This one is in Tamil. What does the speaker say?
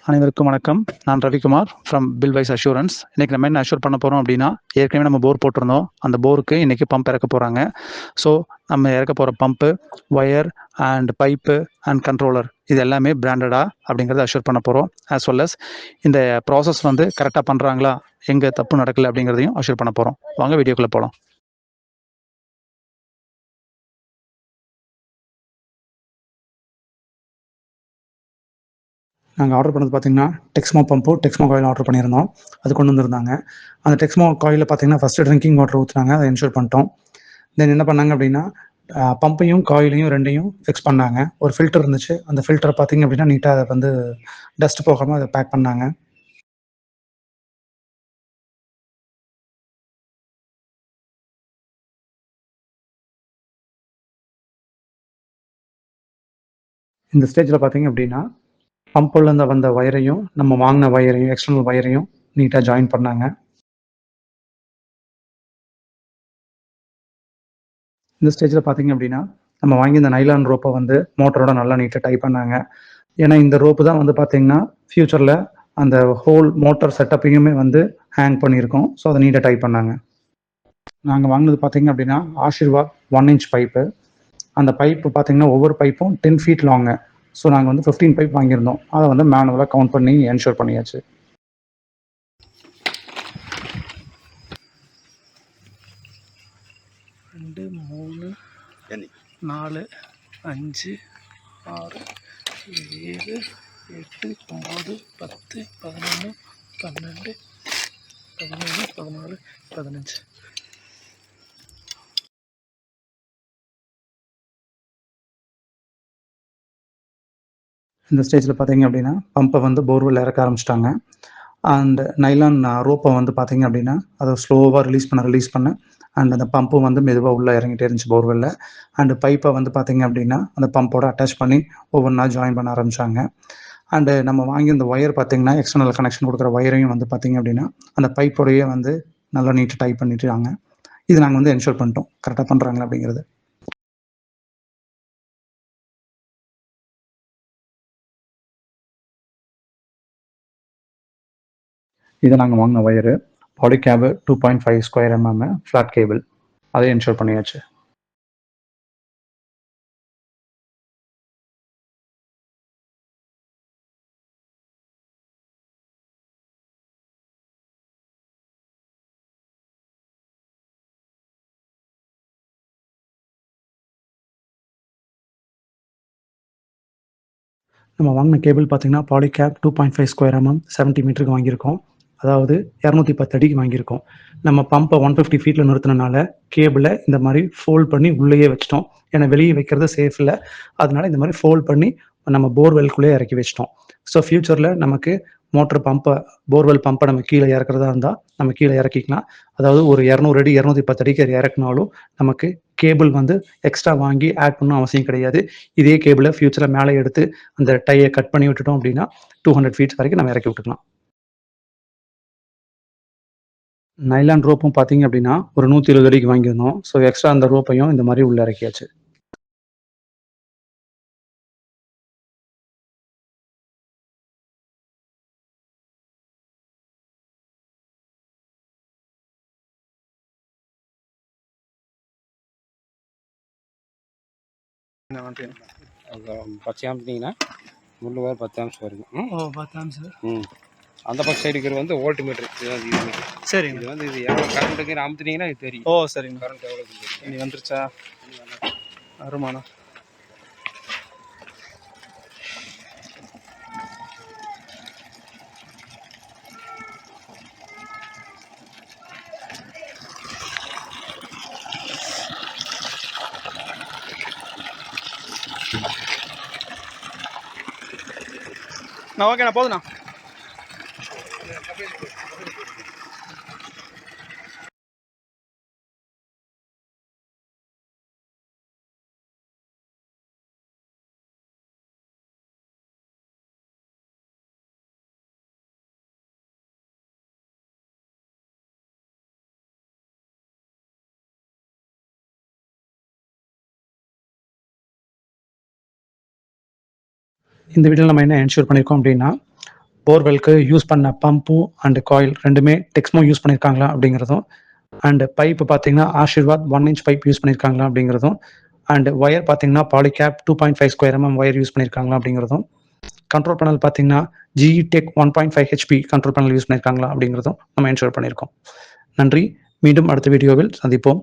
அனைவருக்கும் வணக்கம். நான் ரவிக்குமார் ஃப்ரம் பில்வைஸ் அஷூரன்ஸ். இன்னைக்கு நம்ம என்ன அஷ்யூர் பண்ண போகிறோம் அப்படின்னா, ஏற்கனவே நம்ம போர் போட்டிருந்தோம். அந்த போருக்கு இன்னைக்கு பம்ப் இறக்க போகிறாங்க. ஸோ நம்ம இறக்க போகிற pump, wire and pipe and controller இது எல்லாமே பிராண்டடா அப்படிங்கிறத அஷ்யூர் பண்ண போகிறோம். ஆஸ் வெல் அஸ் இந்த ப்ராசஸ் வந்து கரெக்டாக பண்ணுறாங்களா, எங்கே தப்பு நடக்கலை அப்படிங்கிறதையும் அஷ்யூர் பண்ண போகிறோம். வாங்க வீடியோக்குள்ளே போகலாம். நாங்கள் ஆர்டர் பண்ணது பார்த்தீங்கன்னா Texmo pump, Texmo coil order பண்ணியிருந்தோம். அது கொண்டு வந்திருந்தாங்க. அந்த டெக்ஸ்மோ காயிலில் பார்த்தீங்கன்னா ஃபஸ்ட்டு ட்ரிங்கிங் வாட்டர் ஊற்றுனாங்க. அதை என்ஷூர் பண்ணிட்டோம். தென் என்ன பண்ணாங்க அப்படின்னா, பம்பையும் காயிலையும் ரெண்டையும் ஃபிக்ஸ் பண்ணாங்க. ஒரு ஃபில்டர் இருந்துச்சு. அந்த ஃபில்டரை பார்த்தீங்க அப்படின்னா நீட்டாக அதை வந்து டஸ்ட் போகாமல் அதை பேக் பண்ணாங்க. இந்த ஸ்டேஜில் பார்த்தீங்க அப்படின்னா பம்புலேருந்து வந்த வயரையும் நம்ம வாங்கின வயரையும் எக்ஸ்டர்னல் வயரையும் நீட்டாக ஜாயின் பண்ணாங்க. இந்த ஸ்டேஜில் பார்த்தீங்க அப்படின்னா நம்ம வாங்கி இந்த நைலான் ரோப்பை வந்து மோட்டரோட நல்லா நீட்டாக டைப் பண்ணாங்க. ஏன்னா இந்த ரோப்பு தான் வந்து பார்த்தீங்கன்னா ஃப்யூச்சரில் அந்த ஹோல் மோட்டார் செட்டப்பையுமே வந்து ஹேங் பண்ணியிருக்கோம். ஸோ அதை நீட்டாக டைப் பண்ணாங்க. நாங்கள் வாங்கினது பார்த்தீங்க அப்படின்னா ஆஷிர்வாத் 1 inch பைப்பு. அந்த பைப்பு பார்த்தீங்கன்னா ஒவ்வொரு பைப்பும் 10 feet லாங்கு. ஸோ நாங்கள் வந்து 15 பைப் வாங்கியிருந்தோம். அதை வந்து மேனுவலாக கவுண்ட் பண்ணி என்ஷூர் பண்ணியாச்சு. 2 3 4 5 6 7 8 9 10 11 12 13 14 15. இந்த ஸ்டேஜில் பார்த்தீங்க அப்படின்னா பம்பை வந்து போர்வெல் இறக்க ஆரம்பிச்சிட்டாங்க. அண்ட் நைலான் ரோப்பை வந்து பார்த்தீங்க அப்படின்னா அதை ஸ்லோவாக ரிலீஸ் பண்ண அண்ட் அந்த பம்பும் வந்து மெதுவாக உள்ளே இறங்கிட்டே இருந்துச்சு போர்வெல்ல. அண்டு பைப்பை வந்து பார்த்தீங்க அப்படின்னா அந்த பம்போட அட்டாச் பண்ணி ஒவ்வொன்றா ஜாயின் பண்ண ஆரம்பித்தாங்க. அண்டு நம்ம வாங்கி இந்த ஒயர் பார்த்தீங்கன்னா எக்ஸ்டர்னல் கனெக்ஷன் கொடுக்குற ஒயரையும் வந்து பார்த்தீங்க அப்படின்னா அந்த பைப்போடையே வந்து நல்லா நீட்டாக டைப் பண்ணிட்டுருக்காங்க. இது நாங்கள் வந்து என்ஷூர் பண்ணிட்டோம் கரெக்டாக பண்ணுறாங்களா அப்படிங்கிறது. இது நாங்கள் வாங்கின wire Polycab 2.5 square mm flat cable. அதை என்ஷூர் பண்ணியாச்சு. நம்ம வாங்கின கேபிள் பார்த்தீங்கன்னா பாலிகேப் 2.5 ஸ்கொயர் mm 70 மீட்டருக்கு வாங்கியிருக்கோம். அதாவது 210 அடிக்கு வாங்கியிருக்கோம். நம்ம பம்பை 150 ஃபீட்டில் நிறுத்தினால கேபிளை இந்த மாதிரி ஃபோல்ட் பண்ணி உள்ளேயே வச்சிட்டோம். ஏன்னா வெளியே வைக்கிறது சேஃப் இல்லை. அதனால இந்த மாதிரி ஃபோல்ட் பண்ணி நம்ம போர்வெல்குள்ளேயே இறக்கி வச்சிட்டோம். ஸோ ஃப்யூச்சரில் நமக்கு மோட்டர் பம்பை போர்வெல் பம்பை நம்ம கீழே இறக்குறதா இருந்தால் நம்ம கீழே இறக்கிக்கலாம். அதாவது ஒரு 200 அடி 210 அடிக்கு இறக்குனாலும் நமக்கு கேபிள் வந்து எக்ஸ்ட்ரா வாங்கி ஆட் பண்ணணும் அவசியம் கிடையாது. இதே கேபிளை ஃப்யூச்சரில் மேலே எடுத்து அந்த டையை கட் பண்ணி விட்டுட்டோம் அப்படின்னா 200 ஃபீட்ஸ் வரைக்கும் நம்ம இறக்கி விட்டுக்கலாம். நைலான் ரோப்பும் பார்த்தீங்க அப்படின்னா ஒரு 120 அடிக்கு வாங்கியிருந்தோம். ஸோ எக்ஸ்ட்ரா அந்த ரோப்பையும் இந்த மாதிரி உள்ள இறக்கியாச்சு. பச்சை காமிச்சிட்டிங்கன்னா முள்ளு வேறு 10 ஆம்ஸ் வருது. 10 amps. அந்த பக்கம் சைடு இருக்கிறது வந்து வோல்ட் மீட்டர். இதுதான் சரி. இது வந்து இது எவ்வளோ கரண்ட்டுக்கு அமுத்துனீங்கன்னா இது தெரியும். சரிங்க. கரண்ட் எவ்வளோ தெரியும். நீ வந்துருச்சா? அருமாண்ணா. நான் ஓகேண்ணா, போதுண்ணா. இந்த வீடியோவில் நம்ம என்ன என்ஷூர் பண்ணியிருக்கோம் அப்படின்னா போர்வெல்க்கு யூஸ் பண்ண பம்பும் அண்ட் காயில் ரெண்டுமே டெக்ஸ்மோ யூஸ் பண்ணியிருக்காங்களா அப்படிங்கிறதும், அண்ட் பைப் பார்த்தீங்கன்னா ஆஷிர்வாத் 1 இன்ச் பைப் யூஸ் பண்ணியிருக்காங்களா அப்படிங்கிறதும், அண்ட் ஒயர் பார்த்தீங்கன்னா Polycab 2.5 square mm wire use பண்ணியிருக்காங்களா அப்படிங்கிறதும், கண்ட்ரோல் பேனல் பார்த்தீங்கன்னா GE Tech 1.5 HP control panel use பண்ணியிருக்காங்களா அப்படிங்கிறதும் நம்ம என்ஷூர் பண்ணியிருக்கோம். நன்றி. மீண்டும் அடுத்த வீடியோவில் சந்திப்போம்.